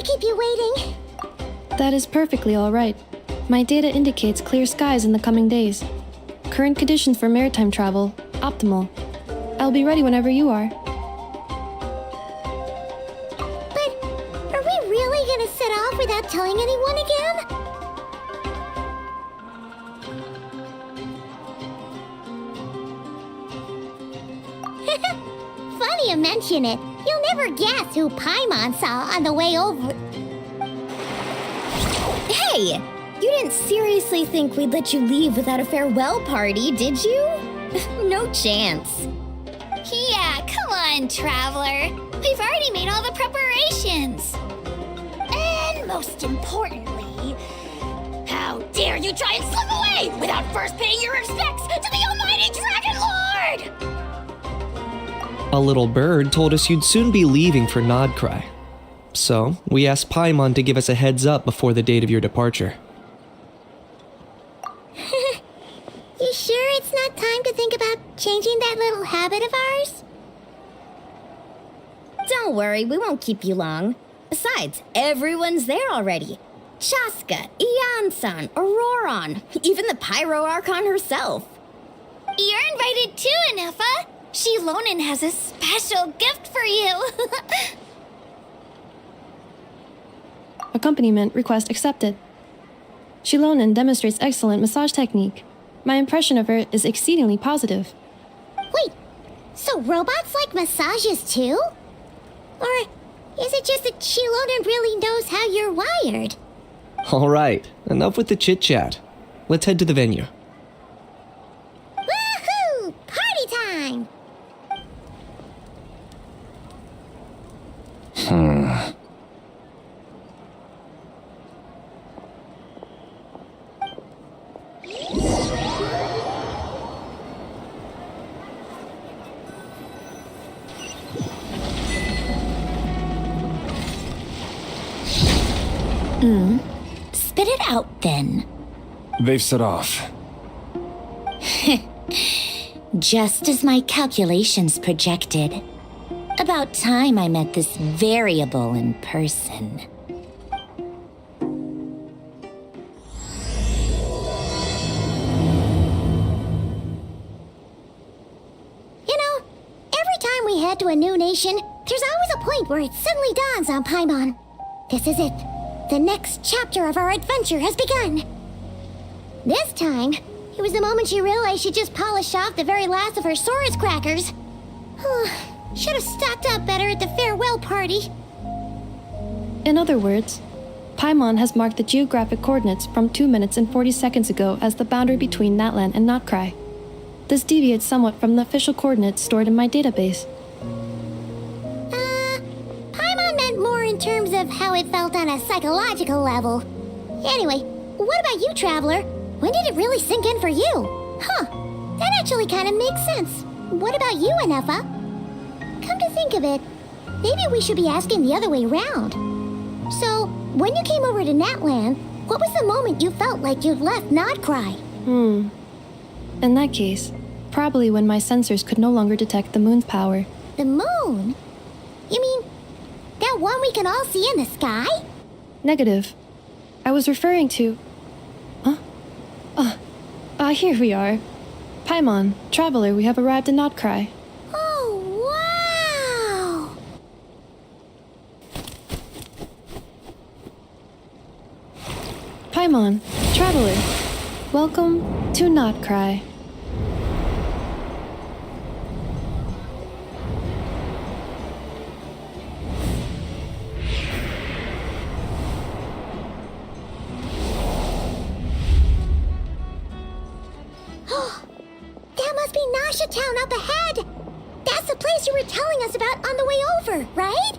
Keep you waiting. That is perfectly all right. My data indicates clear skies in the coming days. Current conditions for maritime travel, optimal. I'll be ready whenever you are. But are we really gonna set off without telling anyone again? Funny you mention it. You'll never guess who Paimon saw on the way over. Hey! You didn't seriously think we'd let you leave without a farewell party, did you? No chance. Yeah, come on, Traveler. We've already made all the preparations. And most importantly, how dare you try and slip away without first paying your respects to the almighty Dragon Lord! A little bird told us you'd soon be leaving for Nod-Krai. So, we asked Paimon to give us a heads up before the date of your departure. You sure it's not time to think about changing that little habit of ours? Don't worry, we won't keep you long. Besides, everyone's there already. Chaska, Ian-san, Auroron, even the Pyro Archon herself. You're invited too, Anefa. Shilonen has a special gift for you. Accompaniment request accepted. Shilonen demonstrates excellent massage technique. My impression of her is exceedingly positive. Wait, so robots like massages too? Or is it just that Shilonen really knows how you're wired? Alright, enough with the chit-chat. Let's head to the venue. Woohoo! Party time! Spit it out, then. They've set off. Just as my calculations projected. About time I met this variable in person. You know, every time we head to a new nation, there's always a point where it suddenly dawns on Paimon. This is it. The next chapter of our adventure has begun. This time, it was the moment she realized she just polished off the very last of her Saurus crackers. Should have stocked up better at the farewell party. In other words, Paimon has marked the geographic coordinates from 2 minutes and 40 seconds ago as the boundary between Natlan and Nod-Krai. This deviates somewhat from the official coordinates stored in my database. Paimon meant more in terms of how it felt on a psychological level. Anyway, what about you, Traveler? When did it really sink in for you? Huh, that actually kind of makes sense. What about you, Anefa? Come to think of it, maybe we should be asking the other way round. So, when you came over to Natland, what was the moment you felt like you'd left Nod-Krai? In that case, probably when my sensors could no longer detect the moon's power. The moon? You mean that one we can all see in the sky? Negative. I was referring to... Here we are. Paimon, Traveler, we have arrived in Nod-Krai. Oh, wow! Paimon, Traveler, welcome to Nod-Krai. That must be Nasha Town up ahead! That's the place you were telling us about on the way over, right?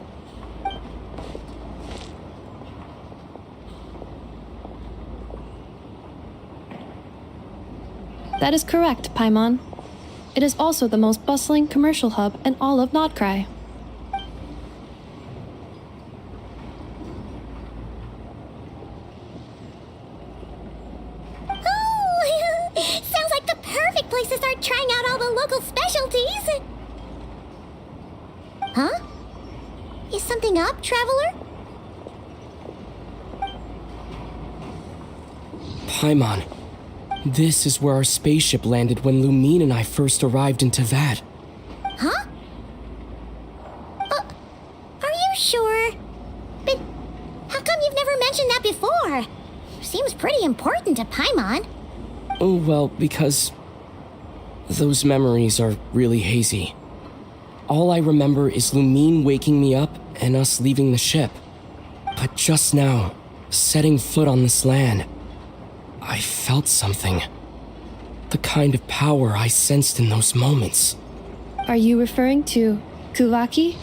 That is correct, Paimon. It is also the most bustling commercial hub in all of Nod-Krai. Oh, sounds like the perfect place to start trying out all the local specialties. Huh? Is something up, Traveler? Paimon, this is where our spaceship landed when Lumine and I first arrived in Tavad. Huh? Are you sure? But how come you've never mentioned that before? Seems pretty important to Paimon. Oh, well, because those memories are really hazy. All I remember is Lumine waking me up and us leaving the ship. But just now, setting foot on this land, I felt something. The kind of power I sensed in those moments. Are you referring to Kuvaki?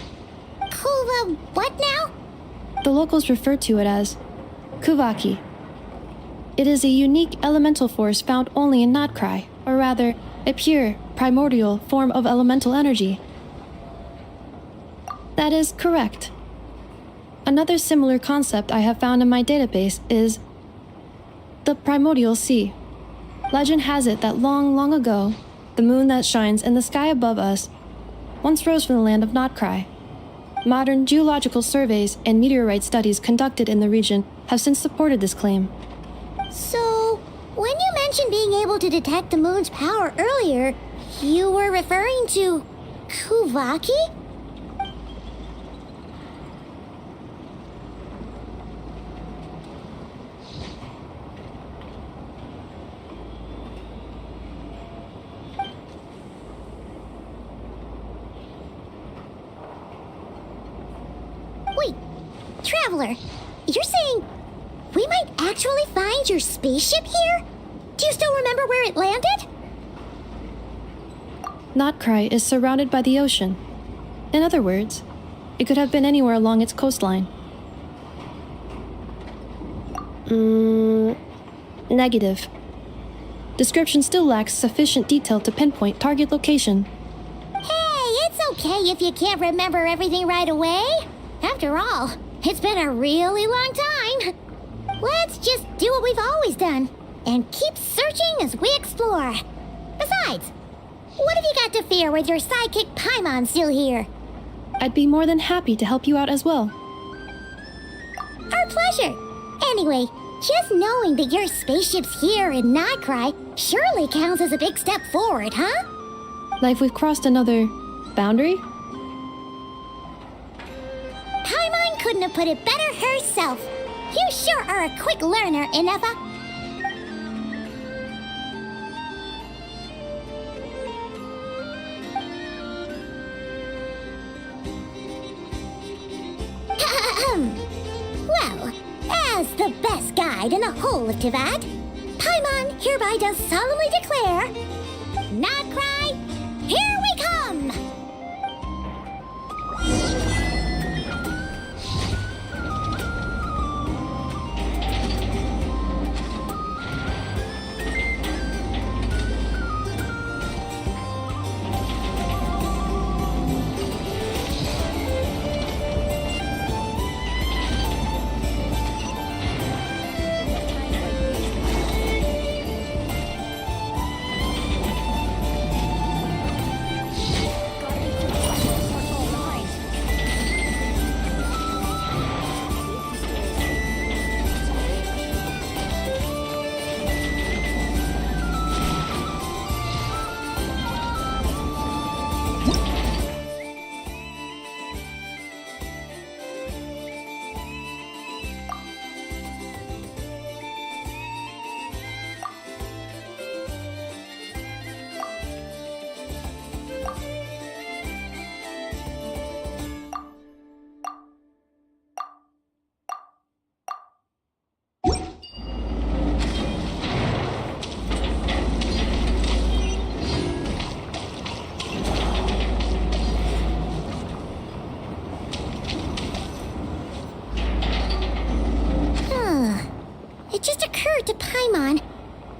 Kuva, what now? The locals refer to it as Kuvaki. It is a unique elemental force found only in Nod-Krai, or rather, a pure, primordial form of elemental energy. That is correct. Another similar concept I have found in my database is the primordial sea. Legend has it that long, long ago, the moon that shines in the sky above us once rose from the land of Nod-Krai. Modern geological surveys and meteorite studies conducted in the region have since supported this claim. So, when you mentioned being able to detect the moon's power earlier, you were referring to Kuvaki? Wait, Traveler, you're saying we might actually find your spaceship here? Do you still remember where it landed? Nod-Krai is surrounded by the ocean. In other words, it could have been anywhere along its coastline. Negative. Description still lacks sufficient detail to pinpoint target location. Hey, it's okay if you can't remember everything right away. After all, it's been a really long time. Let's just do what we've always done and keep searching as we explore. Besides, what have you got to fear with your sidekick Paimon still here? I'd be more than happy to help you out as well. Our pleasure. Anyway, just knowing that your spaceship's here in Nod-Krai surely counts as a big step forward, huh? Like we've crossed another boundary? Paimon couldn't have put it better herself. You sure are a quick learner, Inefa. Well, as the best guide in the whole of Tavad, Paimon hereby does solemnly declare, Nod-Krai, here we come! it just occurred to Paimon.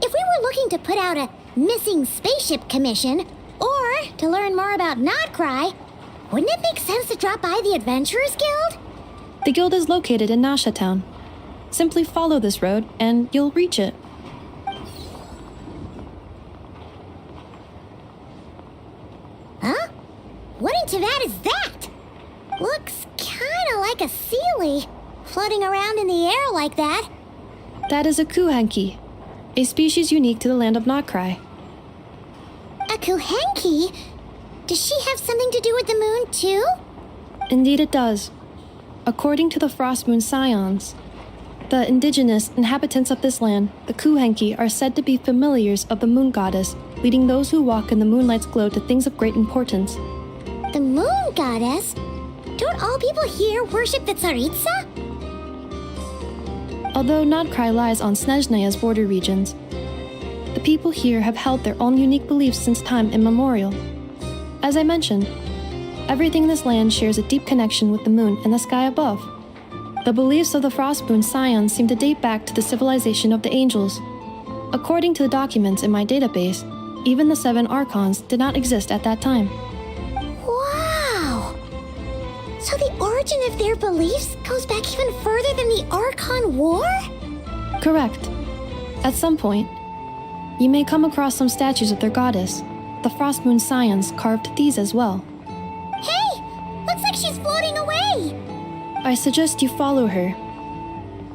If we were looking to put out a missing spaceship commission, or to learn more about Nod-Krai, wouldn't it make sense to drop by the Adventurers Guild? The guild is located in Nasha Town. Simply follow this road and you'll reach it. Huh? What in Tavad is that? Looks kinda like a Sealy, floating around in the air like that. That is a kuhenki, a species unique to the land of Nod-Krai. A Kuhenki? Does she have something to do with the moon, too? Indeed it does. According to the Frost Moon Scions, the indigenous inhabitants of this land, the kuhenki, are said to be familiars of the moon goddess, leading those who walk in the moonlight's glow to things of great importance. The moon goddess? Don't all people here worship the Tsaritsa? Although Nod-Krai lies on Snezhnaya's border regions, the people here have held their own unique beliefs since time immemorial. As I mentioned, everything in this land shares a deep connection with the moon and the sky above. The beliefs of the Frost Moon Scions seem to date back to the civilization of the angels. According to the documents in my database, even the 7 Archons did not exist at that time. Wow! So the origin of their beliefs goes back even further than the Archon War? Correct. At some point, you may come across some statues of their goddess. The Frost Moon Scions carved these as well. Hey! Looks like she's floating away! I suggest you follow her.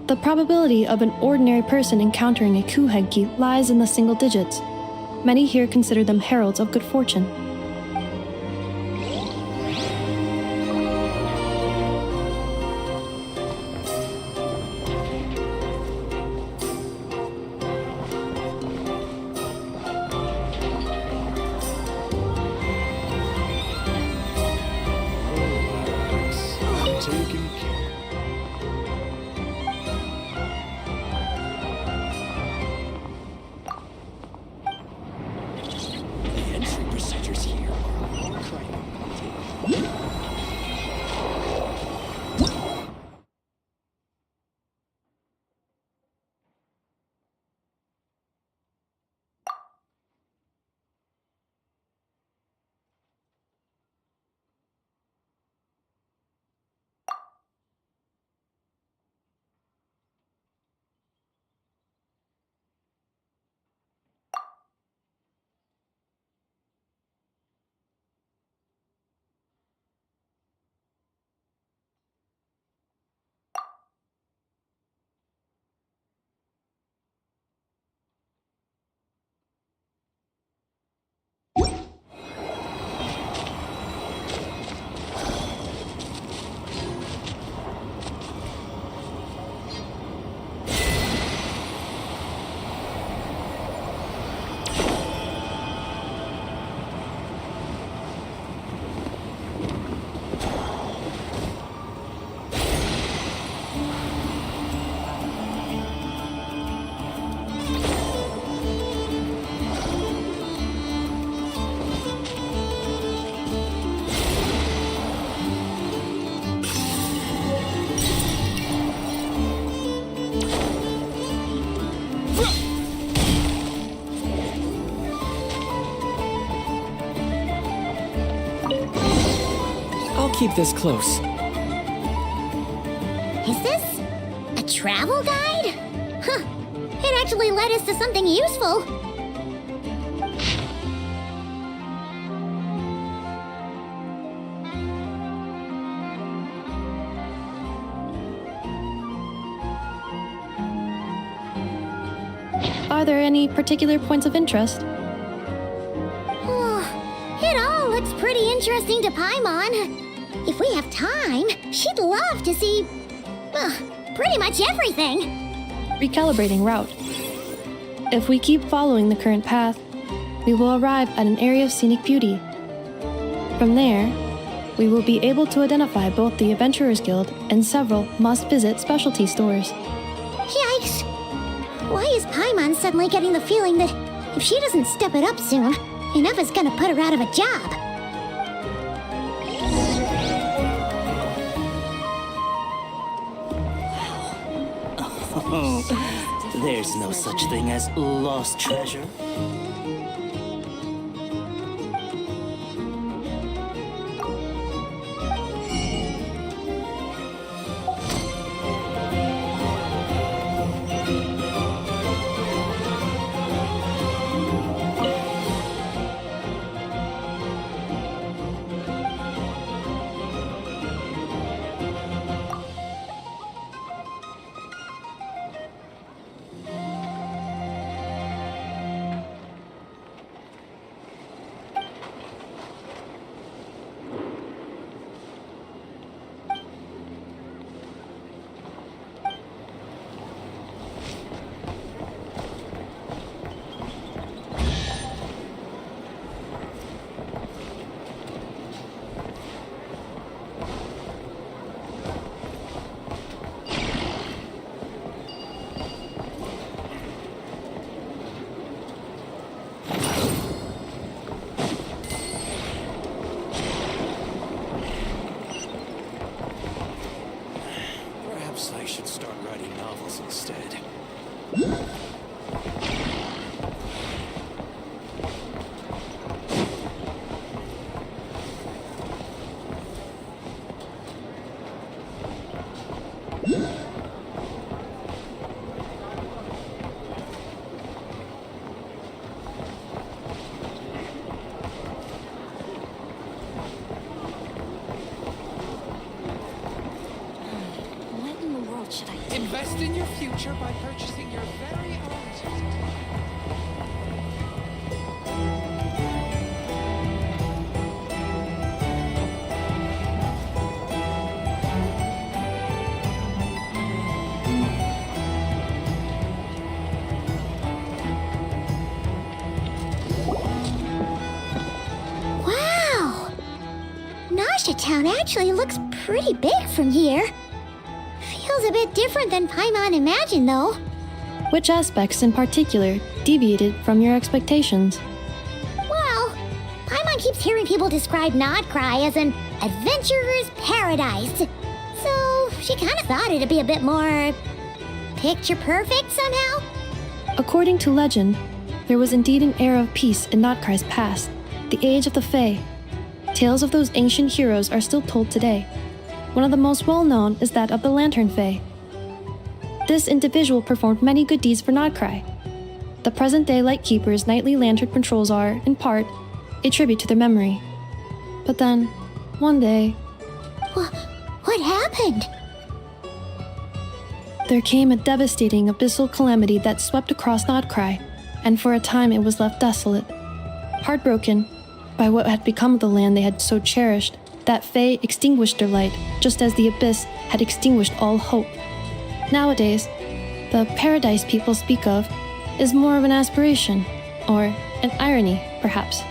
The probability of an ordinary person encountering a kuhenki lies in the single digits. Many here consider them heralds of good fortune. Taking care. The entry procedures here are all correct. I'll keep this close. Is this a travel guide? Huh. It actually led us to something useful. Are there any particular points of interest? It all looks pretty interesting to Paimon. If we have time, she'd love to see, pretty much everything. Recalibrating route. If we keep following the current path, we will arrive at an area of scenic beauty. From there, we will be able to identify both the Adventurers Guild and several must-visit specialty stores. Yikes! Why is Paimon suddenly getting the feeling that if she doesn't step it up soon, enough is gonna put her out of a job? There's no such thing as lost treasure. Perhaps I should start writing novels instead. What in the world should I do? Invest in your future by purchasing your very own. Wow! Nasha Town actually looks pretty big from here. Feels a bit different than Paimon imagined, though. Which aspects in particular deviated from your expectations? Well, Paimon keeps hearing people describe Nod-Krai as an adventurer's paradise. So she kind of thought it'd be a bit more picture perfect somehow. According to legend, there was indeed an era of peace in Nod-Krai's past, the age of the Fae. Tales of those ancient heroes are still told today. One of the most well-known is that of the Lantern Fae. This individual performed many good deeds for Nod-Krai. The present-day Lightkeeper's nightly lantern patrols are, in part, a tribute to their memory. But then, one day, What happened? there came a devastating abyssal calamity that swept across Nod-Krai, and for a time it was left desolate. Heartbroken by what had become of the land they had so cherished, that Fae extinguished their light, just as the abyss had extinguished all hope. Nowadays, the paradise people speak of is more of an aspiration, or an irony, perhaps.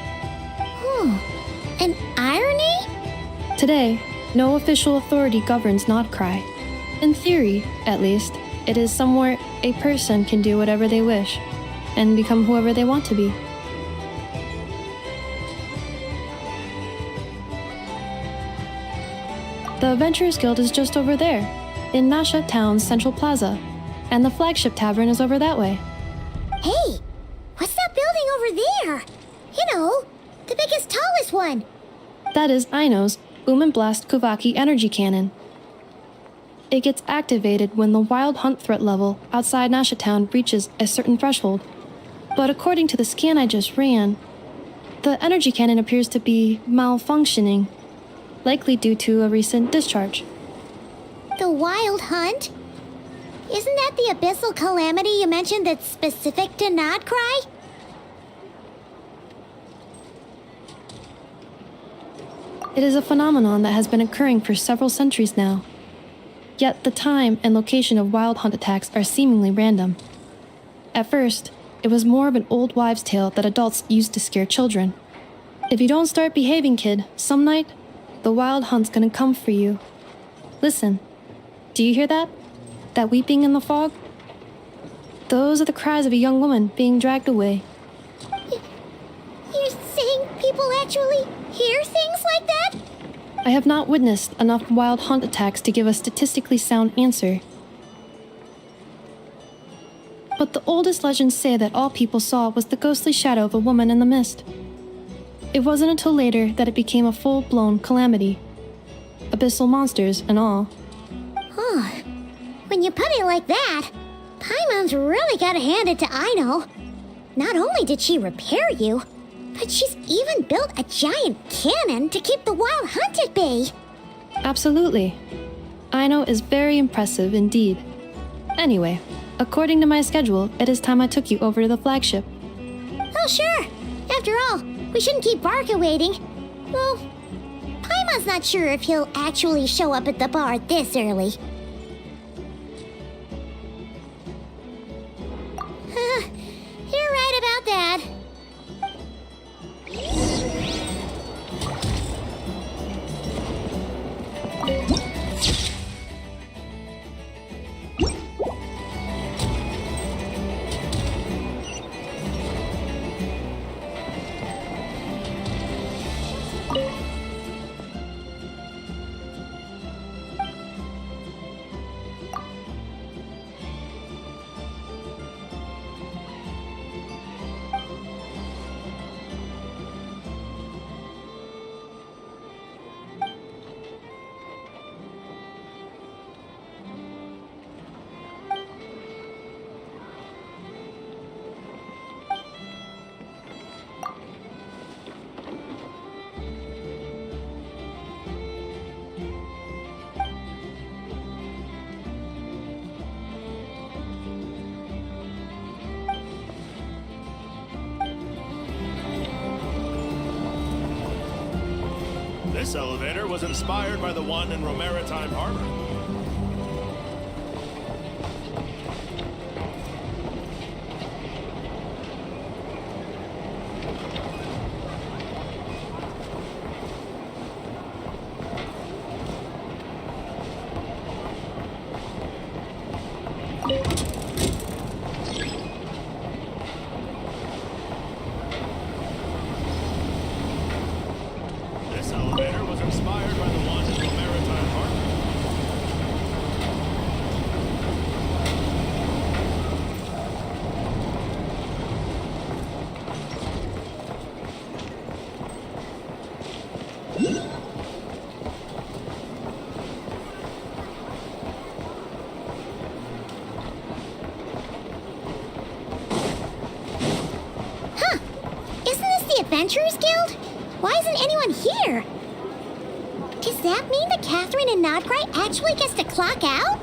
An irony? Today, no official authority governs Nod-Krai. In theory, at least, it is somewhere a person can do whatever they wish, and become whoever they want to be. The Adventurers Guild is just over there, in Nasha Town's Central Plaza, and the flagship tavern is over that way. Hey, what's that building over there? You know, the biggest, tallest one. That is Aino's Boom and Blast Kuvaki energy cannon. It gets activated when the wild hunt threat level outside Nasha Town reaches a certain threshold. But according to the scan I just ran, the energy cannon appears to be malfunctioning, likely due to a recent discharge. The wild hunt? Isn't that the abyssal calamity you mentioned that's specific to Nod-Krai? It is a phenomenon that has been occurring for several centuries now. Yet the time and location of wild hunt attacks are seemingly random. At first, it was more of an old wives' tale that adults used to scare children. If you don't start behaving, kid, some night, the wild hunt's gonna come for you. Listen, do you hear that? That weeping in the fog? Those are the cries of a young woman being dragged away. You're saying people actually hear things like that? I have not witnessed enough wild hunt attacks to give a statistically sound answer. But the oldest legends say that all people saw was the ghostly shadow of a woman in the mist. It wasn't until later that it became a full-blown calamity. Abyssal monsters and all. Oh, when you put it like that, Paimon's really gotta hand it to Aino. Not only did she repair you, but she's even built a giant cannon to keep the wild hunt at bay. Absolutely. Aino is very impressive indeed. Anyway, according to my schedule, it is time I took you over to the flagship. Oh, sure. After all, we shouldn't keep Barca waiting. Well, Paimon's not sure if he'll actually show up at the bar this early. You're right about that. This elevator was inspired by the one in Romaritime Harbor. This elevator was inspired by the one in Romaritime Harbor. Huh. Isn't this the Adventurers Guild? Why isn't anyone here? Does that mean that Catherine and Nod-Krai actually gets to clock out?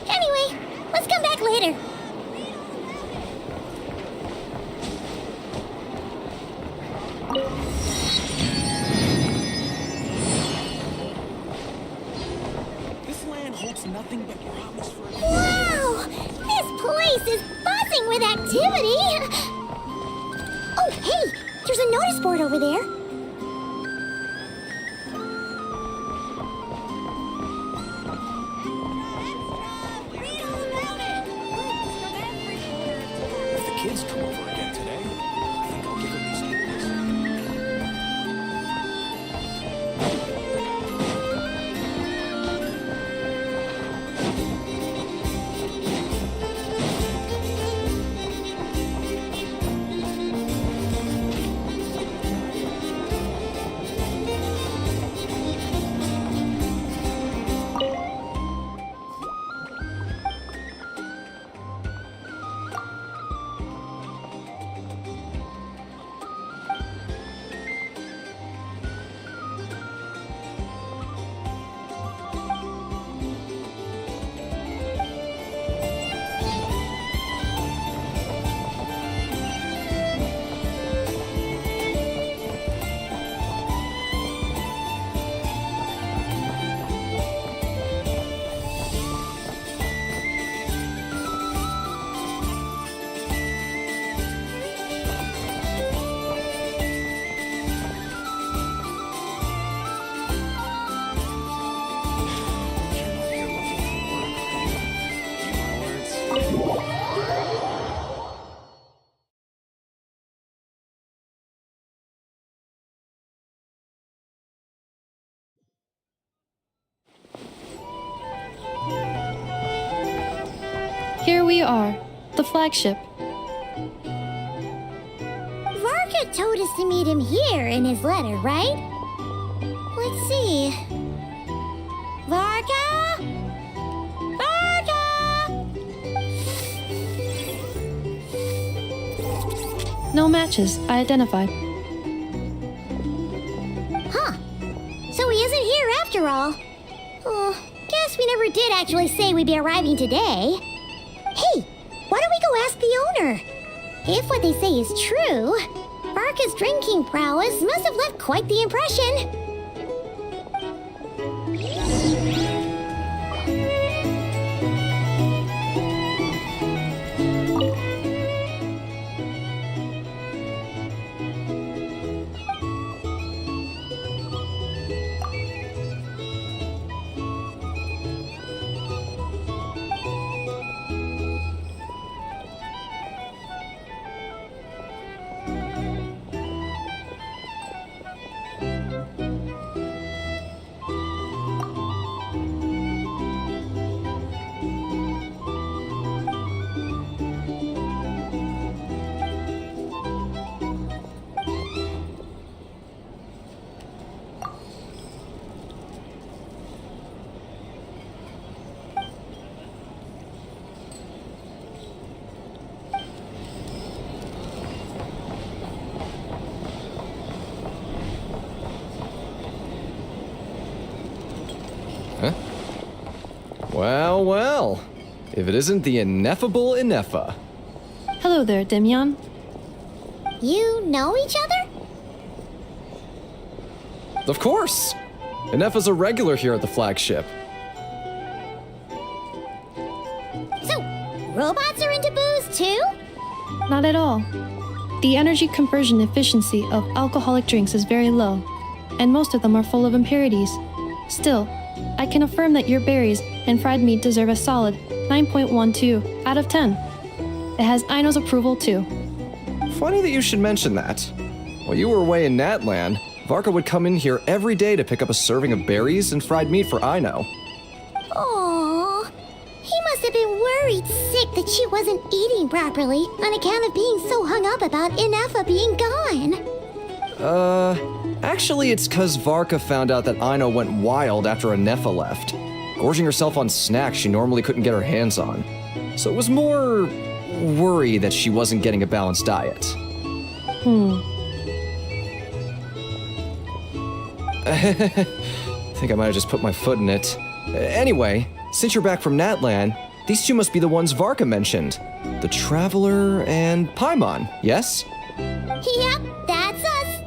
Anyway, let's come back later. This land holds nothing but promise for us. Wow! This place is buzzing with activity! Oh, hey! There's a notice board over there. If the kids come over again today, I think I'll give them these tables. Here we are, The flagship. Varka told us to meet him here in his letter, right? Let's see. Varka? Varka! No matches. I identified. Huh. So he isn't here after all. Oh, guess we never did actually say we'd be arriving today. Hey, why don't we go ask the owner? If what they say is true, Varka's drinking prowess must have left quite the impression. Well, well. If it isn't the ineffable Inefa. Hello there, Demyon. You know each other? Of course! Inefa's a regular here at the flagship. So, robots are into booze too? Not at all. The energy conversion efficiency of alcoholic drinks is very low, and most of them are full of impurities. Still, I can affirm that your berries and fried meat deserve a solid 9.12 out of 10. It has Aino's approval too. Funny that you should mention that. While you were away in Natland, Varka would come in here every day to pick up a serving of berries and fried meat for Aino. Aww. He must have been worried sick that she wasn't eating properly on account of being so hung up about Inefa being gone. Actually it's 'cause Varka found out that Aino went wild after Inefa left, gorging herself on snacks she normally couldn't get her hands on. So it was more worry that she wasn't getting a balanced diet. I think I might have just put my foot in it. Anyway, since you're back from Natland, these two must be the ones Varka mentioned. The Traveler and Paimon, yes? Yep, that's us.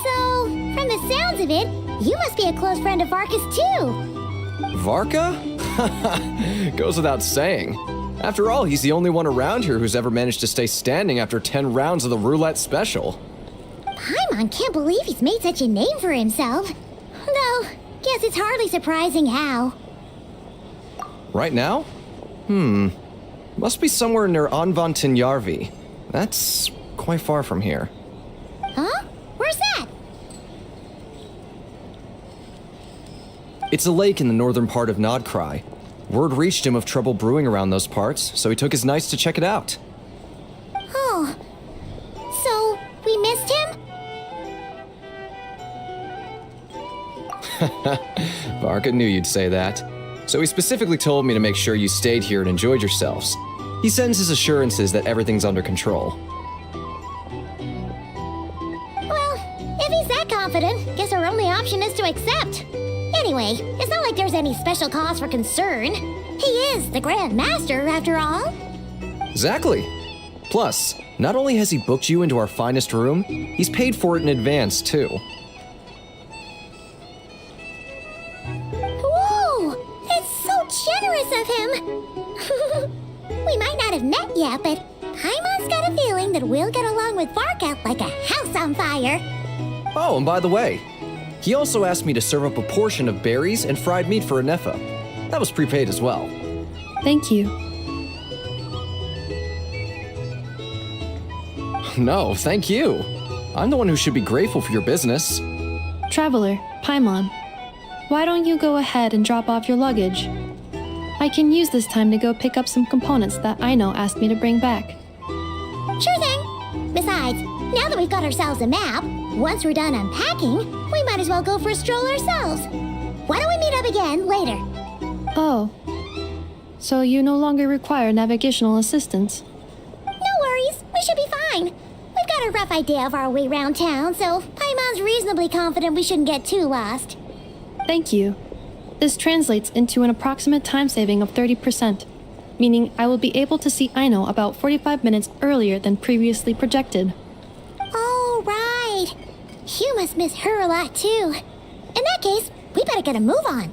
So, from the sounds of it, you must be a close friend of Varka's too. Varka? Goes without saying. After all, he's the only one around here who's ever managed to stay standing after 10 rounds of the roulette special. Paimon can't believe he's made such a name for himself. Though, guess it's hardly surprising how. Right now? Must be somewhere near Anvantinyarvi. That's quite far from here. Huh? Where's that? It's a lake in the northern part of Nod-Krai. Word reached him of trouble brewing around those parts, so he took his knights to check it out. Oh. So, we missed him? Varka knew you'd say that. So he specifically told me to make sure you stayed here and enjoyed yourselves. He sends his assurances that everything's under control. Well, if he's that confident, guess our only option is to accept. Anyway, it's not like there's any special cause for concern. He is the Grand Master, after all. Exactly. Plus, not only has he booked you into our finest room, he's paid for it in advance, too. Whoa! That's so generous of him! We might not have met yet, but Paimon's got a feeling that we'll get along with Varka like a house on fire. Oh, and by the way, he also asked me to serve up a portion of berries and fried meat for Inefa. That was prepaid as well. Thank you. No, thank you. I'm the one who should be grateful for your business. Traveler, Paimon, why don't you go ahead and drop off your luggage? I can use this time to go pick up some components that Aino asked me to bring back. Sure thing. Besides, now that we've got ourselves a map, once we're done unpacking, we might as well go for a stroll ourselves. Why don't we meet up again later? Oh. So you no longer require navigational assistance? No worries, we should be fine. We've got a rough idea of our way around town, so Paimon's reasonably confident we shouldn't get too lost. Thank you. This translates into an approximate time saving of 30%, meaning I will be able to see Aino about 45 minutes earlier than previously projected. Oh, right. You must miss her a lot, too. In that case, we better get a move on.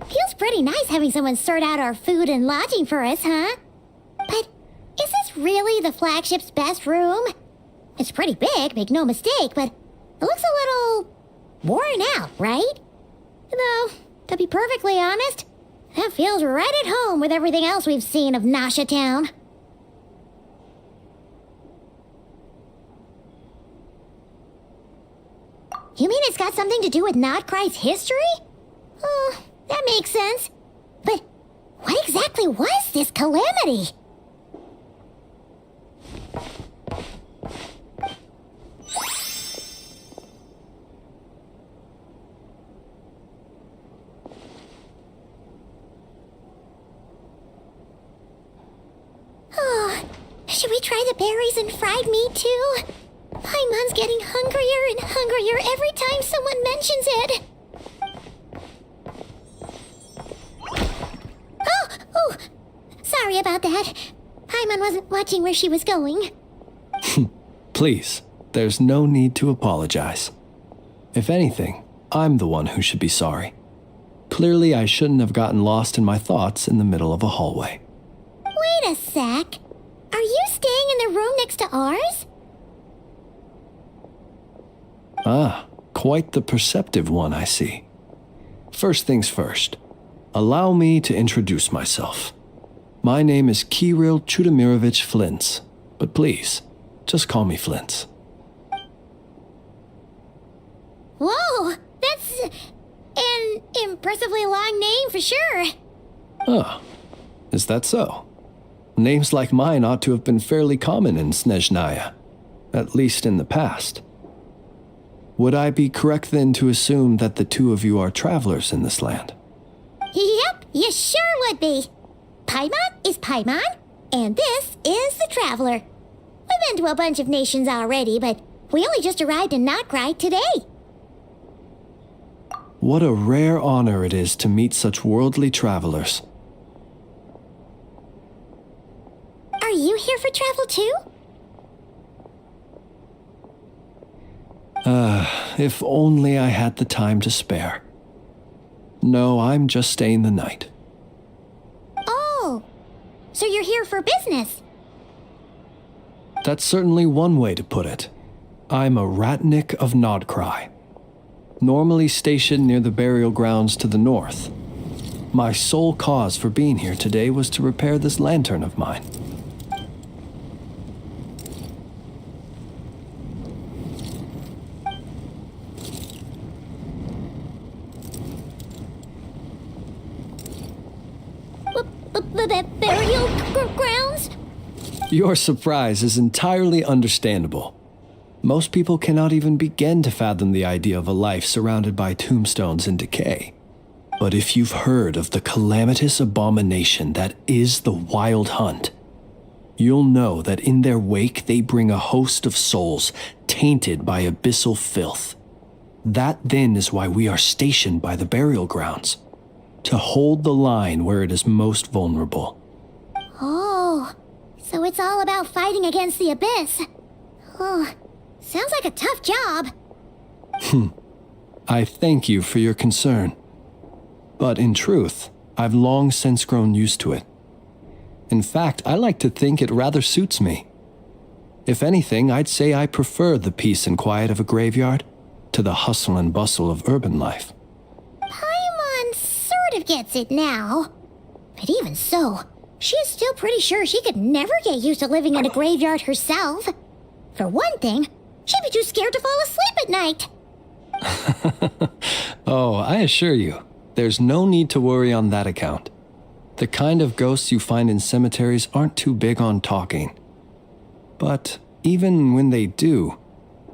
Feels pretty nice having someone sort out our food and lodging for us, huh? But is this really the flagship's best room? It's pretty big, make no mistake, but it looks a little worn out, right? Though, to be perfectly honest, that feels right at home with everything else we've seen of Nasha Town. You mean it's got something to do with Nod-Krai's history? Oh, that makes sense. But what exactly was this calamity? Oh, should we try the berries and fried meat too? Paimon's getting hungrier and hungrier every time someone mentions it. Oh, sorry about that. Paimon wasn't watching where she was going. Please, there's no need to apologize. If anything, I'm the one who should be sorry. Clearly, I shouldn't have gotten lost in my thoughts in the middle of a hallway. Wait a sec. Are you staying in the room next to ours? Ah, quite the perceptive one, I see. First things first, allow me to introduce myself. My name is Kirill Chudamirovich Flintz, but please, just call me Flintz. Whoa, that's an impressively long name for sure. Oh, is that so? Names like mine ought to have been fairly common in Snezhnaya, at least in the past. Would I be correct then to assume that the two of you are travelers in this land? Yep, you sure would be. Paimon is Paimon, and this is the Traveler. We've been to a bunch of nations already, but we only just arrived in Nod-Krai today. What a rare honor it is to meet such worldly travelers. Are you here for travel too? If only I had the time to spare. No, I'm just staying the night. Oh, so you're here for business? That's certainly one way to put it. I'm a Ratnik of Nod-Krai, normally stationed near the burial grounds to the north. My sole cause for being here today was to repair this lantern of mine. Burial grounds? Your surprise is entirely understandable. Most people cannot even begin to fathom the idea of a life surrounded by tombstones and decay. But if you've heard of the calamitous abomination that is the Wild Hunt, you'll know that in their wake they bring a host of souls tainted by abyssal filth. That then is why we are stationed by the burial grounds, to hold the line where it is most vulnerable. Oh, so it's all about fighting against the abyss. Oh, sounds like a tough job. I thank you for your concern. But in truth, I've long since grown used to it. In fact, I like to think it rather suits me. If anything, I'd say I prefer the peace and quiet of a graveyard to the hustle and bustle of urban life. Paimon sort of gets it now. But even so, she is still pretty sure she could never get used to living in a graveyard herself. For one thing, she'd be too scared to fall asleep at night. Oh, I assure you, there's no need to worry on that account. The kind of ghosts you find in cemeteries aren't too big on talking. But even when they do,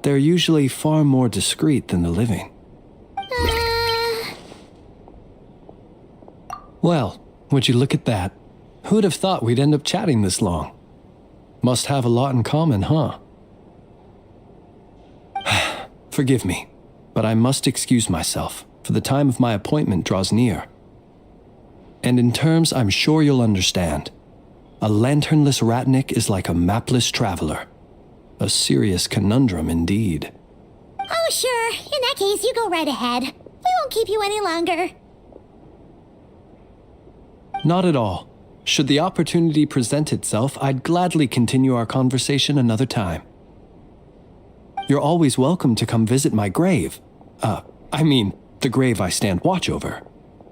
they're usually far more discreet than the living. Well, would you look at that? Who'd have thought we'd end up chatting this long? Must have a lot in common, huh? Forgive me, but I must excuse myself, for the time of my appointment draws near. And in terms I'm sure you'll understand, a lanternless ratnik is like a mapless traveler. A serious conundrum indeed. Oh, sure. In that case, you go right ahead. We won't keep you any longer. Not at all. Should the opportunity present itself, I'd gladly continue our conversation another time. You're always welcome to come visit my grave. The grave I stand watch over.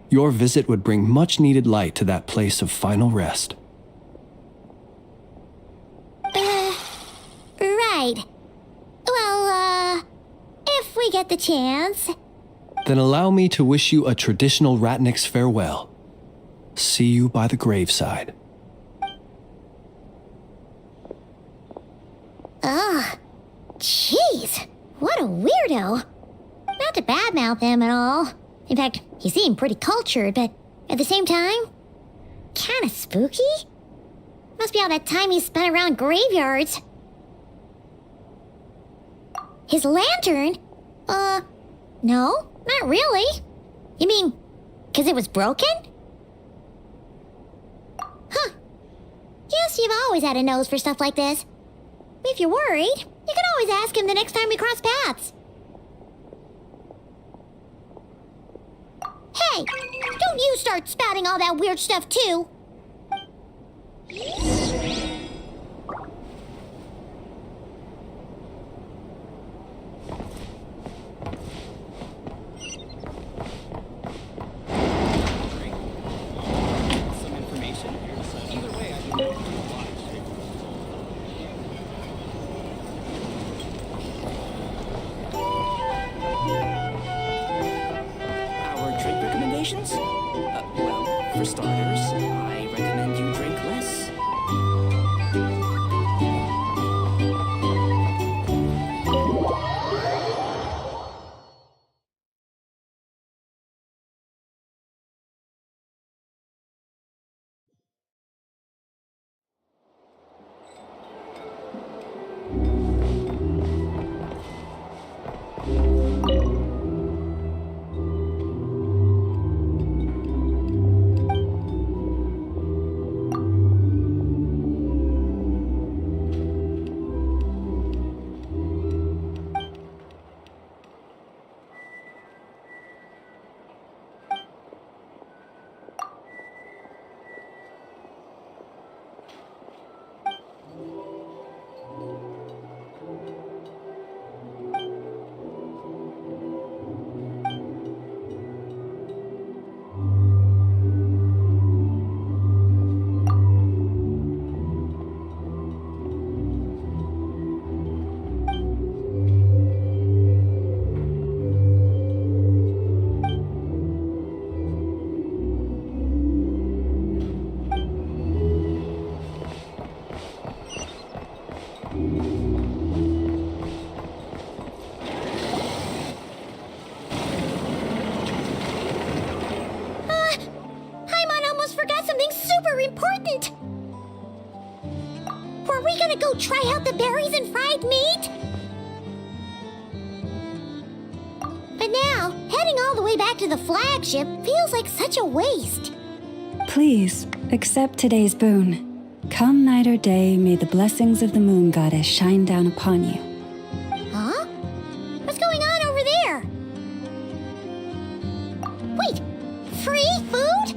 Your visit would bring much needed light to that place of final rest. Right. Well, if we get the chance. Then allow me to wish you a traditional ratnik's farewell. See you by the graveside. Ugh. Jeez. What a weirdo. Not to badmouth him at all. In fact, he seemed pretty cultured, but at the same time, kinda spooky? Must be all that time he spent around graveyards. His lantern? No, not really. You mean, 'cause it was broken? Huh. Guess you've always had a nose for stuff like this. If you're worried, you can always ask him the next time we cross paths. Hey, don't you start spouting all that weird stuff too. Well, for starters, I recommend you drink less. Paimon almost forgot something super important. Were we gonna go try out the berries and fried meat? But now, heading all the way back to the flagship feels like such a waste. Please, accept today's boon. Come night or day, may the blessings of the moon goddess shine down upon you. Huh? What's going on over there? Wait, free food?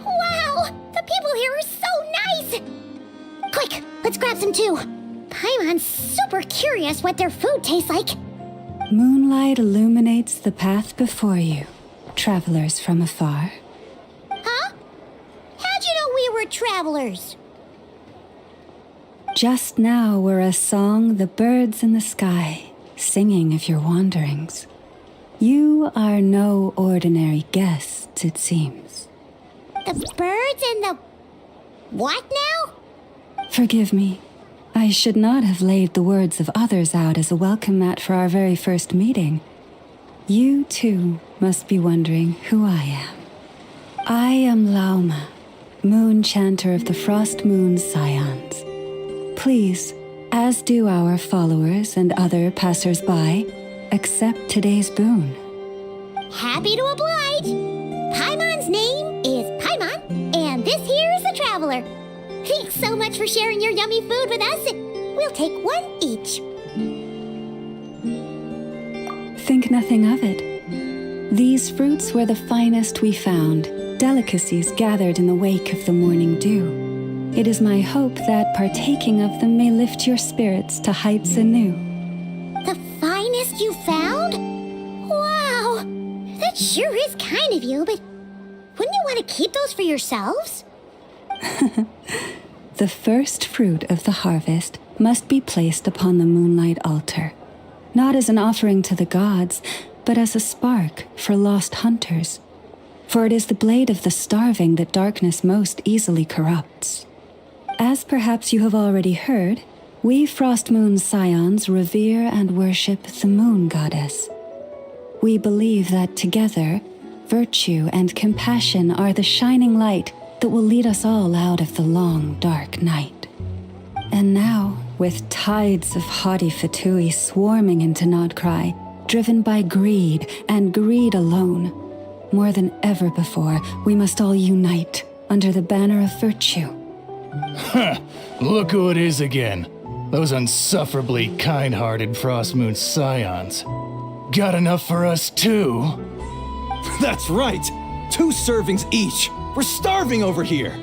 Wow, the people here are so nice! Quick, let's grab some too. Paimon's super curious what their food tastes like. Moonlight illuminates the path before you, travelers from afar. Huh? How'd you know we were travelers? Just now were a song the birds in the sky, singing of your wanderings. You are no ordinary guests, it seems. The birds and the... what now? Forgive me. I should not have laid the words of others out as a welcome mat for our very first meeting. You, too, must be wondering who I am. I am Lauma, moon chanter of the Frost Moon's Scions. Please, as do our followers and other passers-by, accept today's boon. Happy to oblige. Paimon's name is Paimon, and this here is the traveler. Thanks so much for sharing your yummy food with us. We'll take one each. Think nothing of it. These fruits were the finest we found, delicacies gathered in the wake of the morning dew. It is my hope that partaking of them may lift your spirits to heights anew. The finest you found? Wow, that sure is kind of you, but wouldn't you want to keep those for yourselves? The first fruit of the harvest must be placed upon the moonlight altar, not as an offering to the gods, but as a spark for lost hunters. For it is the blade of the starving that darkness most easily corrupts. As perhaps you have already heard, we Frost Moon's Scions revere and worship the moon goddess. We believe that together, virtue and compassion are the shining light that will lead us all out of the long, dark night. And now, with tides of haughty Fatui swarming into Nod-Krai, driven by greed and greed alone, more than ever before, we must all unite under the banner of virtue. Huh, look who it is again. Those unsufferably kind-hearted Frost Moon Scions. Got enough for us too? That's right! 2 servings each! We're starving over here!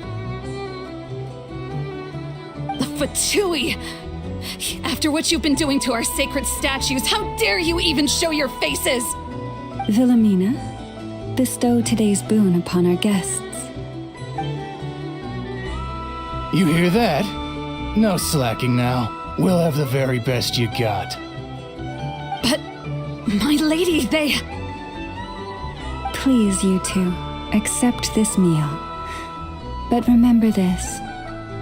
The Fatui! After what you've been doing to our sacred statues, how dare you even show your faces? Wilhelmina, bestow today's boon upon our guests. You hear that? No slacking now. We'll have the very best you got. But, my lady, they... Please, you two, accept this meal. But remember this.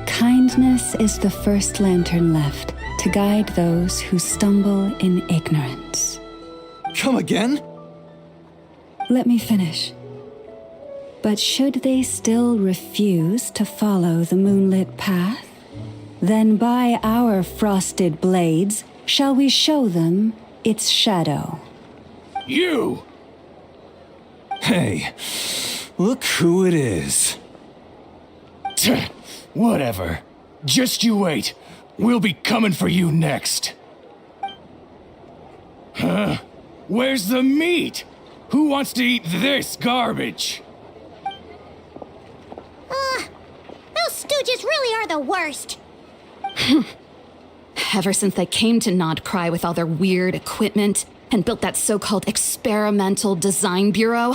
Kindness is the first lantern left to guide those who stumble in ignorance. Come again? Let me finish. But should they still refuse to follow the moonlit path, then by our frosted blades shall we show them its shadow. You! Hey, look who it is. Tch, whatever. Just you wait. We'll be coming for you next. Huh? Where's the meat? Who wants to eat this garbage? Those stooges really are the worst. Ever since they came to Nod-Krai with all their weird equipment and built that so-called experimental design bureau,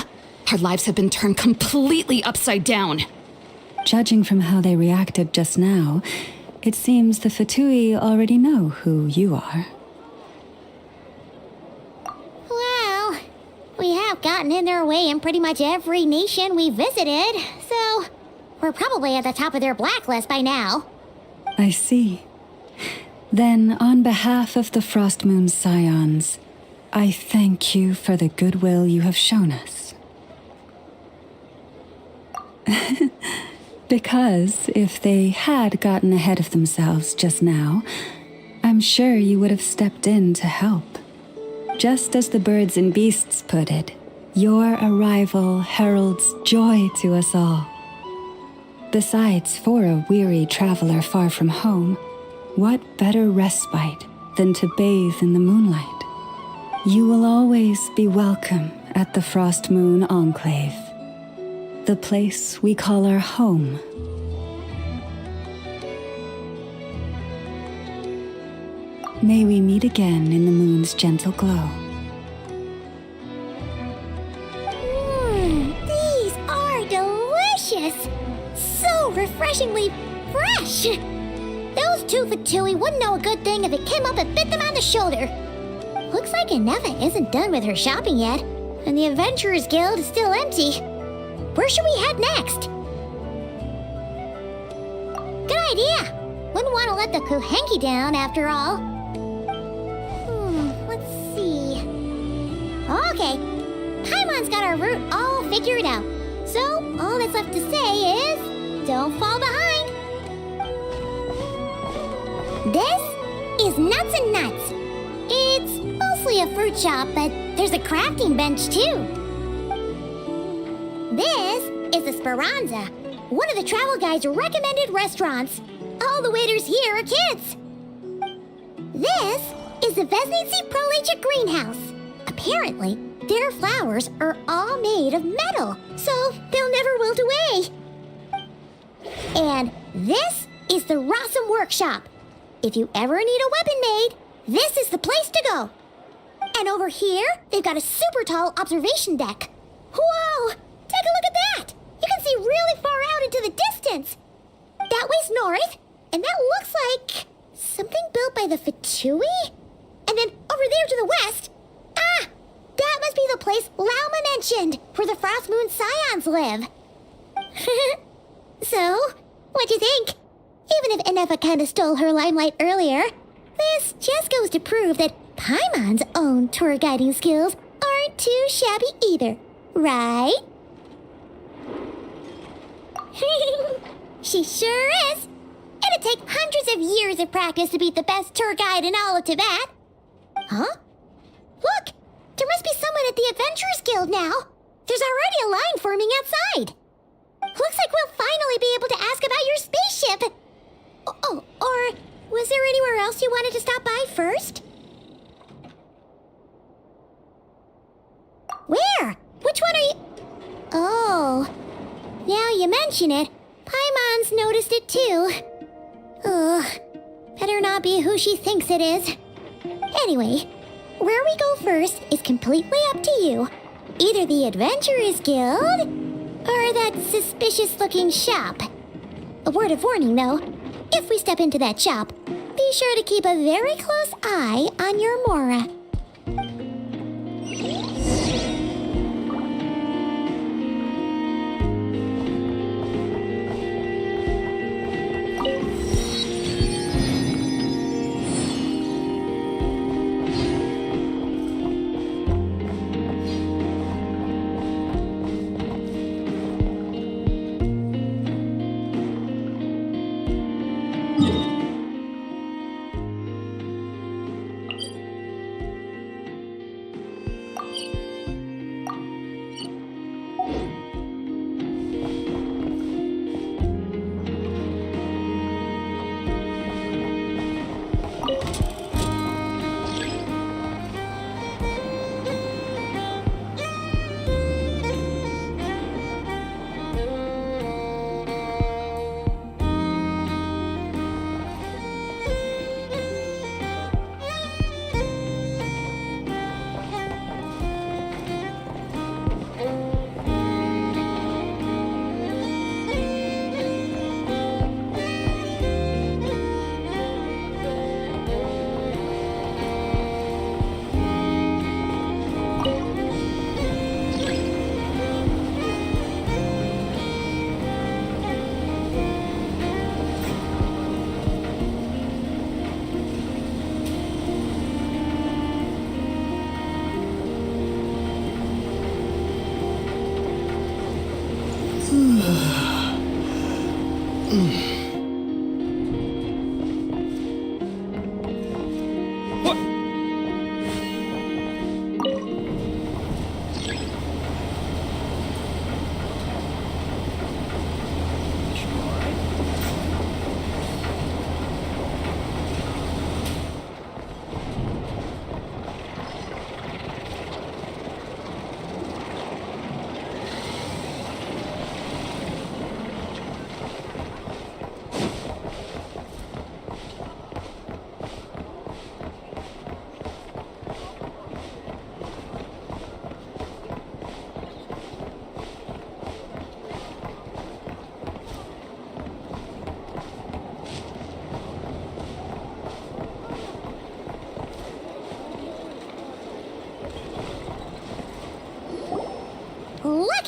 our lives have been turned completely upside down. Judging from how they reacted just now, it seems the Fatui already know who you are. Well, we have gotten in their way in pretty much every nation we visited, so we're probably at the top of their blacklist by now. I see. Then, on behalf of the Frost Moon Scions, I thank you for the goodwill you have shown us. Because if they had gotten ahead of themselves just now, I'm sure you would have stepped in to help. Just as the birds and beasts put it, your arrival heralds joy to us all. Besides, for a weary traveler far from home, what better respite than to bathe in the moonlight? You will always be welcome at the Frost Moon Enclave, the place we call our home. May we meet again in the moon's gentle glow. These are delicious! So refreshingly fresh! Those 2 for Tui wouldn't know a good thing if it came up and bit them on the shoulder. Looks like Inefa isn't done with her shopping yet, and the Adventurers Guild is still empty. Where should we head next? Good idea! Wouldn't want to let the Kuhenki down after all. Let's see. Okay, Paimon's got our route all figured out. So, all that's left to say is, don't fall behind. This is Nuts and Nuts. It's mostly a fruit shop, but there's a crafting bench too. This is the Speranza, one of the travel guide's recommended restaurants. All the waiters here are kids. This is the Vesnici Prolecha greenhouse. Apparently, their flowers are all made of metal, so they'll never wilt away. And this is the Rossum Workshop. If you ever need a weapon made, this is the place to go. And over here, they've got a super tall observation deck. Whoa! Take a look at that! You can see really far out into the distance. That way's north, and that looks like something built by the Fatui? And then over there to the west, that must be the place Lauma mentioned, where the Frost Moon Scions live. So, what'd you think? Even if Inefa kinda stole her limelight earlier, this just goes to prove that Paimon's own tour guiding skills aren't too shabby either, right? She sure is. It'd take hundreds of years of practice to beat the best tour guide in all of Tibet. Huh? Look! There must be someone at the Adventurers Guild now. There's already a line forming outside. Looks like we'll finally be able to ask about your spaceship. Oh, or was there anywhere else you wanted to stop by first? Where? Which one are you... Oh, now you mention it, Paimon's noticed it too. Ugh, better not be who she thinks it is. Anyway, where we go first is completely up to you. Either the Adventurers Guild, or that suspicious-looking shop. A word of warning, though. If we step into that shop, be sure to keep a very close eye on your Mora.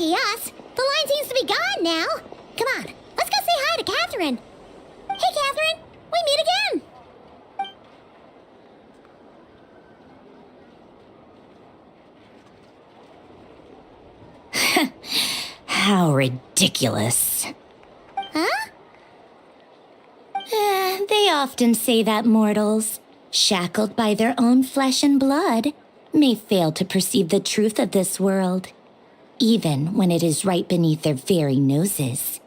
lucky us. The line seems to be gone now. Come on, let's go say hi to Catherine. Hey, Catherine, we meet again. How ridiculous. Huh? They often say that mortals, shackled by their own flesh and blood, may fail to perceive the truth of this world, even when it is right beneath their very noses.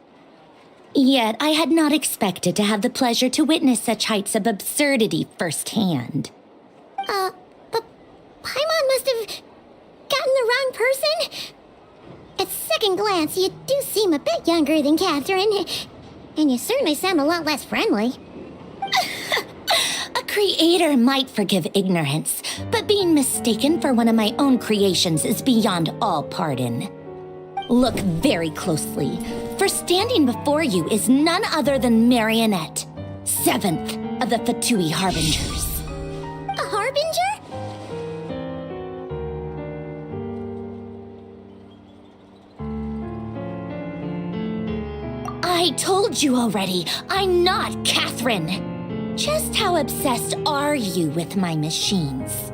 Yet I had not expected to have the pleasure to witness such heights of absurdity firsthand. But Paimon must have gotten the wrong person. At second glance, you do seem a bit younger than Catherine, and you certainly sound a lot less friendly. A creator might forgive ignorance, but being mistaken for one of my own creations is beyond all pardon. Look very closely, for standing before you is none other than Marionette, 7th of the Fatui Harbingers. A harbinger? I told you already, I'm not Catherine. Just how obsessed are you with my machines?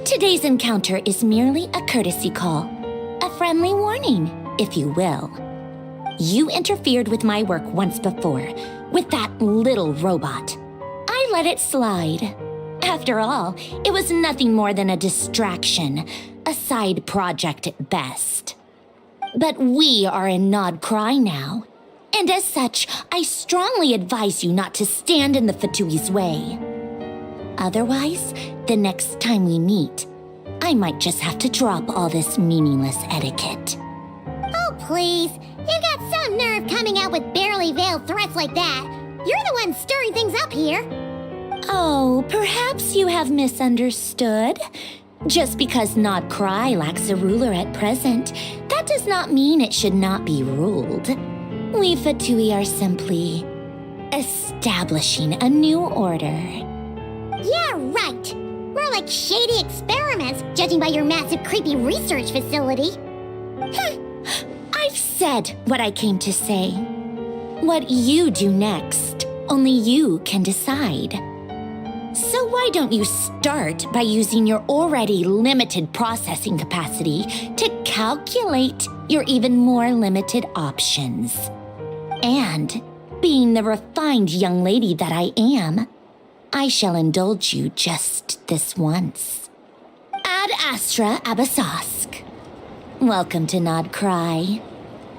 Today's encounter is merely a courtesy call, a friendly warning, if you will. You interfered with my work once before, with that little robot. I let it slide. After all, it was nothing more than a distraction, a side project at best. But we are in Nod-Krai now, and as such, I strongly advise you not to stand in the Fatui's way. Otherwise, the next time we meet, I might just have to drop all this meaningless etiquette. Oh, please. You've got some nerve coming out with barely veiled threats like that. You're the one stirring things up here. Oh, perhaps you have misunderstood. Just because Nod-Krai lacks a ruler at present, that does not mean it should not be ruled. We Fatui are simply establishing a new order. Yeah, right. More like shady experiments, judging by your massive, creepy research facility. I've said what I came to say. What you do next, only you can decide. So why don't you start by using your already limited processing capacity to calculate your even more limited options? And, being the refined young lady that I am, I shall indulge you just this once. Ad Astra Abasask. Welcome to Nod-Krai,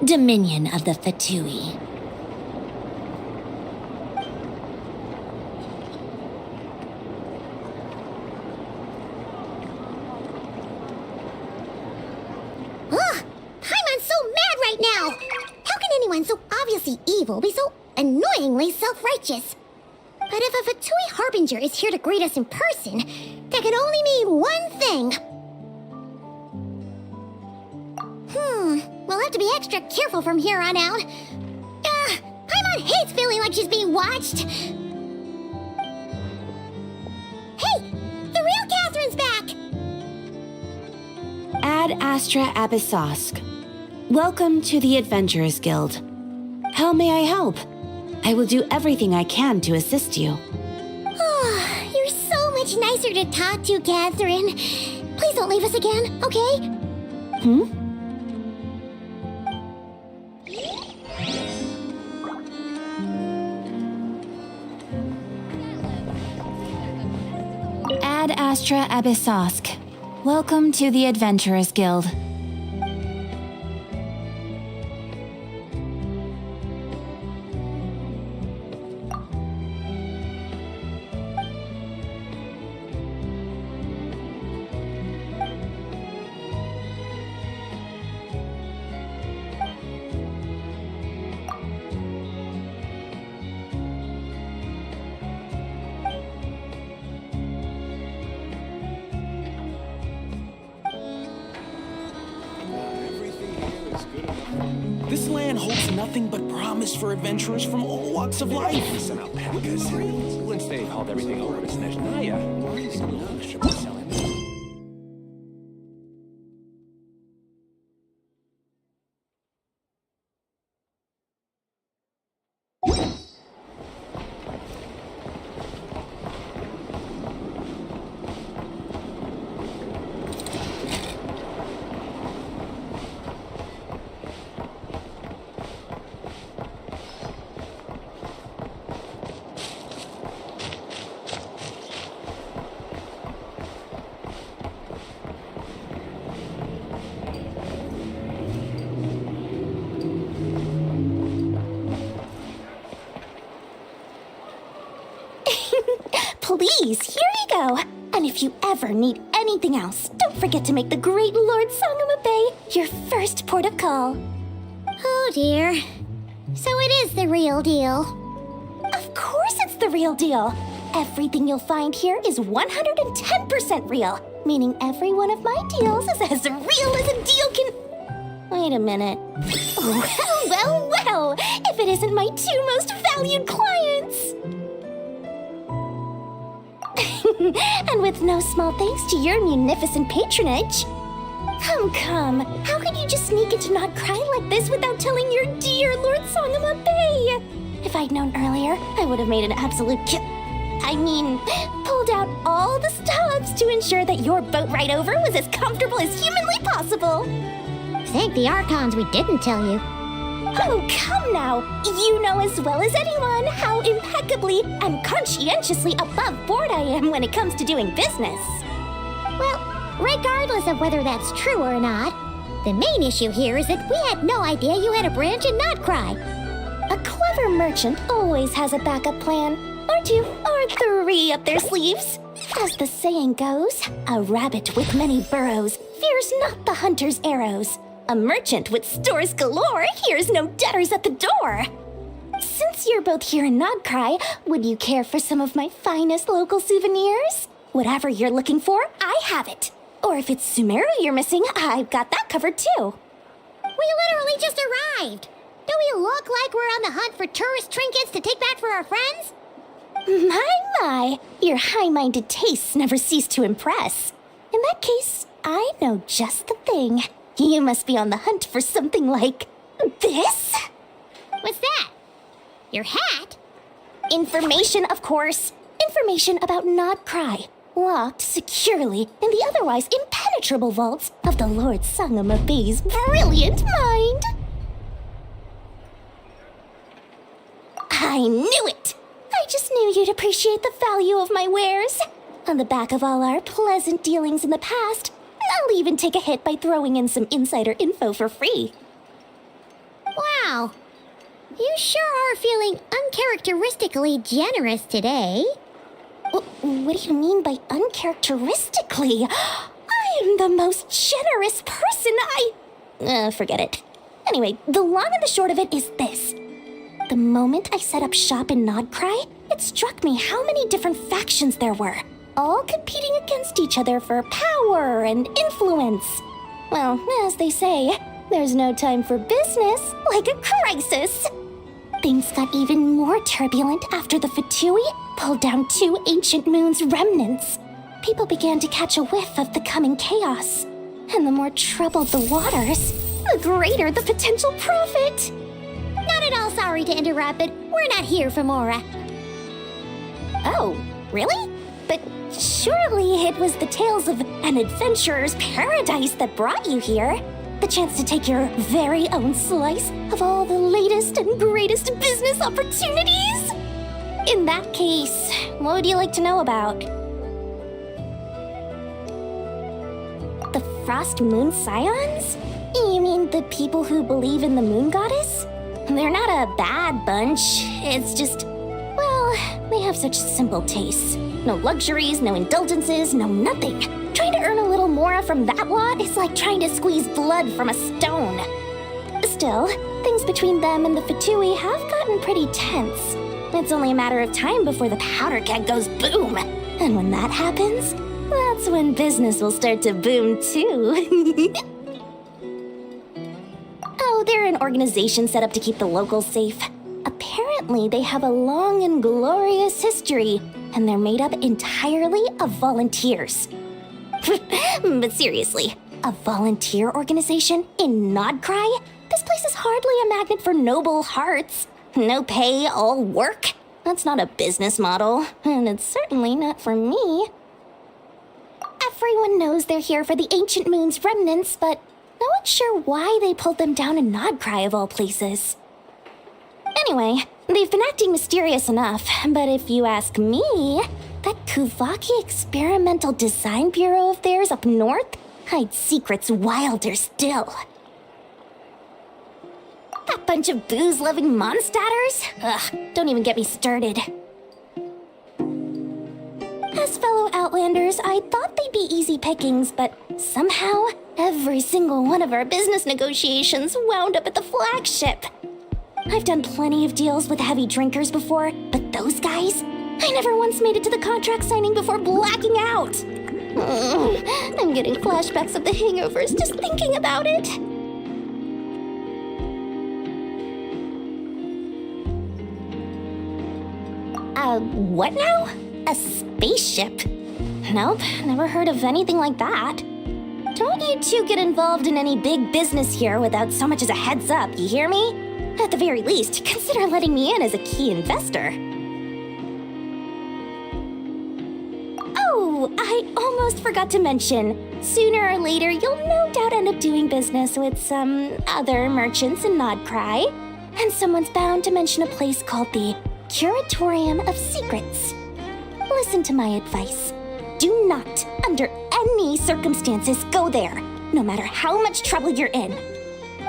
Dominion of the Fatui. Ugh! Paimon's so mad right now! How can anyone so obviously evil be so annoyingly self-righteous? But if a Fatui Harbinger is here to greet us in person, that can only mean one thing. We'll have to be extra careful from here on out. Paimon hates feeling like she's being watched. Hey, the real Catherine's back! Ad Astra Abyssosque. Welcome to the Adventurers Guild. How may I help? I will do everything I can to assist you. You're so much nicer to talk to, Catherine. Please don't leave us again, okay? Ad Astra Abyssosque. Welcome to the Adventurers Guild. This land holds nothing but promise for adventurers from all walks of life. Some alpacas. Once they hauled everything over to Snezhnaya, the ship was selling. Please, here you go. And if you ever need anything else, don't forget to make the great Lord Sangama Bay your first port of call. Oh dear. So it is the real deal. Of course it's the real deal. Everything you'll find here is 110% real, meaning every one of my deals is as real as a deal can... Wait a minute. Well, if it isn't my two most valued clients. And with no small thanks to your munificent patronage. Come. How could you just sneak into Nod-Krai like this without telling your dear Lord Sangama Bay? If I'd known earlier, I would have made an absolute pulled out all the stops to ensure that your boat ride over was as comfortable as humanly possible. Thank the Archons we didn't tell you. Oh, come now. You know as well as anyone how impeccably and conscientiously above board I am when it comes to doing business. Well, regardless of whether that's true or not, the main issue here is that we had no idea you had a branch in Nod-Krai. A clever merchant always has a backup plan, or two, or three up their sleeves. As the saying goes, a rabbit with many burrows fears not the hunter's arrows. A merchant with stores galore hears no debtors at the door. Since you're both here in Nod-Krai, would you care for some of my finest local souvenirs? Whatever you're looking for, I have it. Or if it's Sumeru you're missing, I've got that covered too. We literally just arrived. Do we look like we're on the hunt for tourist trinkets to take back for our friends? My, your high-minded tastes never cease to impress. In that case, I know just the thing. You must be on the hunt for something like this? What's that? Your hat? Information, of course. Information about Nod-Krai, locked securely in the otherwise impenetrable vaults of the Lord Sangama Bay's brilliant mind. I knew it! I just knew you'd appreciate the value of my wares. On the back of all our pleasant dealings in the past, I'll even take a hit by throwing in some insider info for free. Wow. You sure are feeling uncharacteristically generous today. What do you mean by uncharacteristically? I am the most generous person forget it. Anyway, the long and the short of it is this. The moment I set up shop in Nod-Krai, it struck me how many different factions there were, all competing against each other for power and influence. Well, as they say, there's no time for business like a crisis. Things got even more turbulent after the Fatui pulled down two ancient moon's remnants. People began to catch a whiff of the coming chaos. And the more troubled the waters, the greater the potential profit. Not at all sorry to interrupt, but we're not here for Mora. Oh, really? But surely it was the tales of an adventurer's paradise that brought you here. The chance to take your very own slice of all the latest and greatest business opportunities? In that case, what would you like to know about? The Frost Moon Scions? You mean the people who believe in the moon goddess? They're not a bad bunch. It's just, well, they have such simple tastes. No luxuries, no indulgences, no nothing. Trying to earn a little more from that lot is like trying to squeeze blood from a stone. Still, things between them and the Fatui have gotten pretty tense. It's only a matter of time before the powder keg goes boom. And when that happens, that's when business will start to boom too. Oh, they're an organization set up to keep the locals safe. Apparently, they have a long and glorious history, and they're made up entirely of volunteers. But seriously, a volunteer organization in Nod-Krai? This place is hardly a magnet for noble hearts. No pay, all work. That's not a business model, and it's certainly not for me. Everyone knows they're here for the Ancient Moon's remnants, but no one's sure why they pulled them down in Nod-Krai of all places. Anyway, they've been acting mysterious enough, but if you ask me, that Kuvaki Experimental Design Bureau of theirs up north hides secrets wilder still. That bunch of booze-loving monsters? Ugh, don't even get me started. As fellow Outlanders, I thought they'd be easy pickings, but somehow, every single one of our business negotiations wound up at the flagship. I've done plenty of deals with heavy drinkers before, but those guys? I never once made it to the contract signing before blacking out. I'm getting flashbacks of the hangovers just thinking about it. What now? A spaceship? Nope, never heard of anything like that. Don't you two get involved in any big business here without so much as a heads up, you hear me? At the very least, consider letting me in as a key investor. Oh, I almost forgot to mention. Sooner or later, you'll no doubt end up doing business with some other merchants in Nod-Krai. And someone's bound to mention a place called the Curatorium of Secrets. Listen to my advice. Do not, under any circumstances, go there, no matter how much trouble you're in.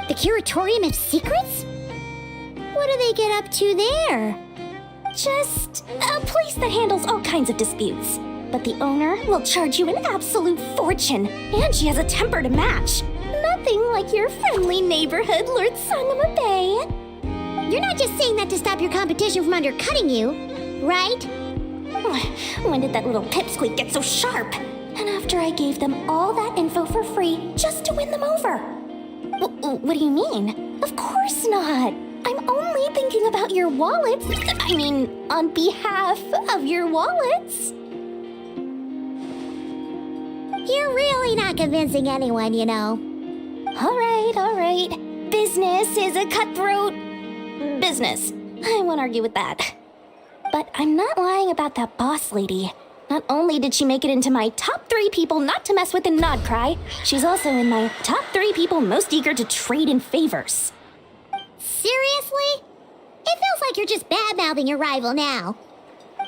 The Curatorium of Secrets? What do they get up to there? Just a place that handles all kinds of disputes. But the owner will charge you an absolute fortune, and she has a temper to match. Nothing like your friendly neighborhood Lord Sangama Bay. You're not just saying that to stop your competition from undercutting you, right? When did that little pipsqueak get so sharp? And after I gave them all that info for free just to win them over. What do you mean? Of course not. I'm only thinking about your wallets. I mean, on behalf of your wallets. You're really not convincing anyone, you know. All right. Business is a cutthroat business. I won't argue with that. But I'm not lying about that boss lady. Not only did she make it into my top 3 people not to mess with in Nod-Krai, she's also in my top 3 people most eager to trade in favors. Seriously? It feels like you're just bad-mouthing your rival now.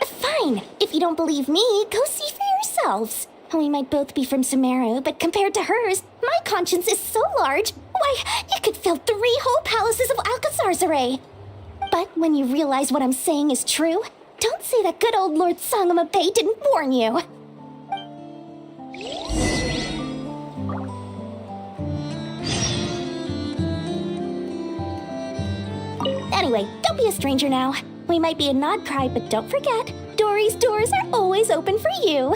Fine. If you don't believe me, go see for yourselves. We might both be from Sumeru, but compared to hers, my conscience is so large, why, it could fill 3 whole palaces of Alcazar's array. But when you realize what I'm saying is true, don't say that good old Lord Sangama Bay didn't warn you. Anyway, don't be a stranger now. We might be in Nod-Krai, but don't forget, Dory's doors are always open for you.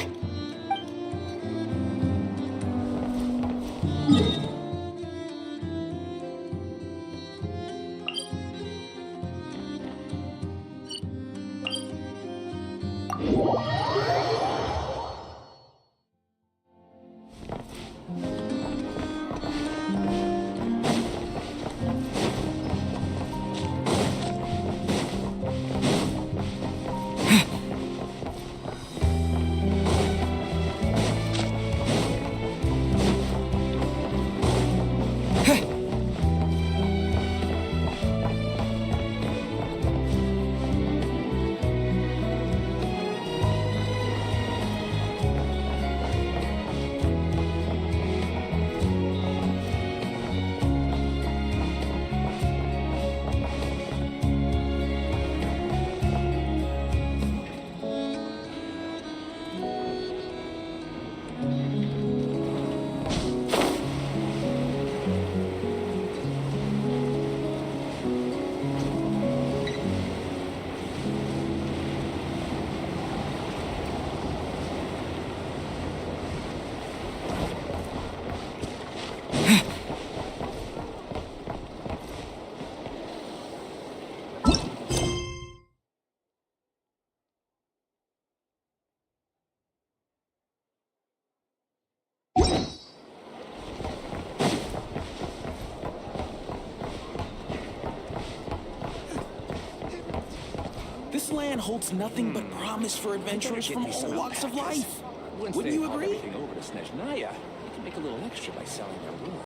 This land holds nothing but promise for adventurers from all walks of life. Wouldn't you agree? Over to Snezhnaya, you can make a little extra by selling their wool.